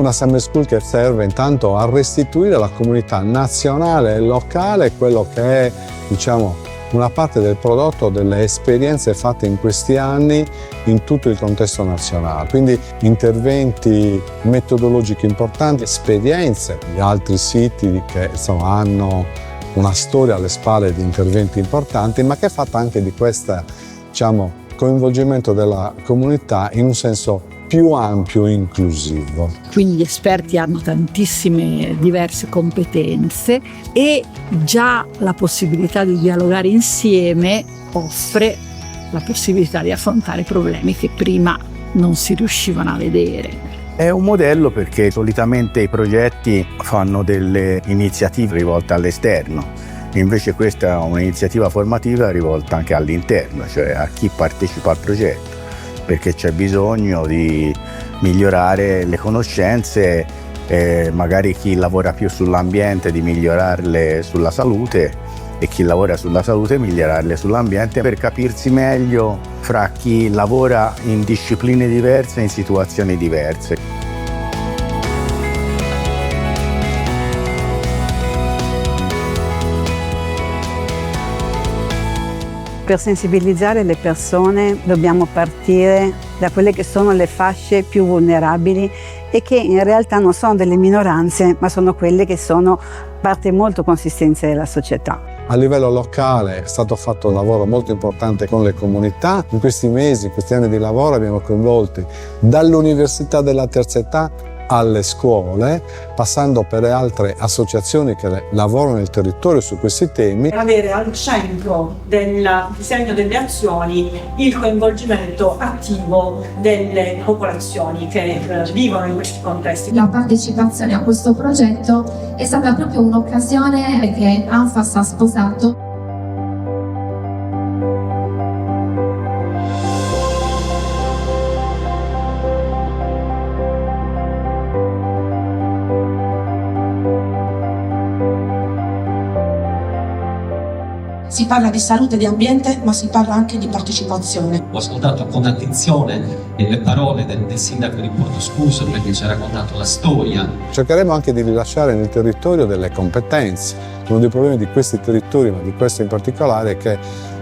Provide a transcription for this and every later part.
una summer school che serve intanto a restituire alla comunità nazionale e locale quello che è, diciamo, una parte del prodotto delle esperienze fatte in questi anni in tutto il contesto nazionale. Quindi interventi metodologici importanti, esperienze di altri siti che insomma hanno una storia alle spalle di interventi importanti, ma che è fatta anche di questo, diciamo, coinvolgimento della comunità in un senso più ampio e inclusivo. Quindi gli esperti hanno tantissime diverse competenze e già la possibilità di dialogare insieme offre la possibilità di affrontare problemi che prima non si riuscivano a vedere. È un modello perché solitamente i progetti fanno delle iniziative rivolte all'esterno, invece questa è un'iniziativa formativa rivolta anche all'interno, cioè a chi partecipa al progetto, perché c'è bisogno di migliorare le conoscenze, magari chi lavora più sull'ambiente di migliorarle sulla salute e chi lavora sulla salute migliorarle sull'ambiente, per capirsi meglio fra chi lavora in discipline diverse e in situazioni diverse. Per sensibilizzare le persone dobbiamo partire da quelle che sono le fasce più vulnerabili e che in realtà non sono delle minoranze, ma sono quelle che sono parte molto consistente della società. A livello locale è stato fatto un lavoro molto importante con le comunità. In questi mesi, in questi anni di lavoro abbiamo coinvolti dall'Università della Terza Età alle scuole, passando per altre associazioni che lavorano nel territorio su questi temi. Avere al centro del disegno delle azioni il coinvolgimento attivo delle popolazioni che vivono in questi contesti. La partecipazione a questo progetto è stata proprio un'occasione che ANFAS ha sposato. Si parla di salute e di ambiente, ma si parla anche di partecipazione. Ho ascoltato con attenzione le parole del sindaco di Porto Scuso, perché ci ha raccontato la storia. Cercheremo anche di rilasciare nel territorio delle competenze. Uno dei problemi di questi territori, ma di questo in particolare, è che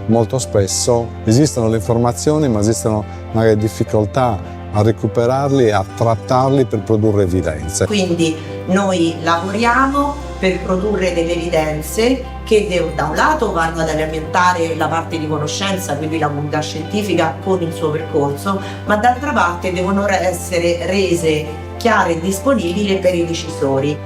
molto spesso esistono le informazioni, ma esistono magari difficoltà a recuperarli e a trattarli per produrre evidenze. Quindi noi lavoriamo per produrre delle evidenze che da un lato vanno ad alimentare la parte di conoscenza, quindi la comunità scientifica con il suo percorso, ma d'altra parte devono essere rese chiare e disponibili per i decisori.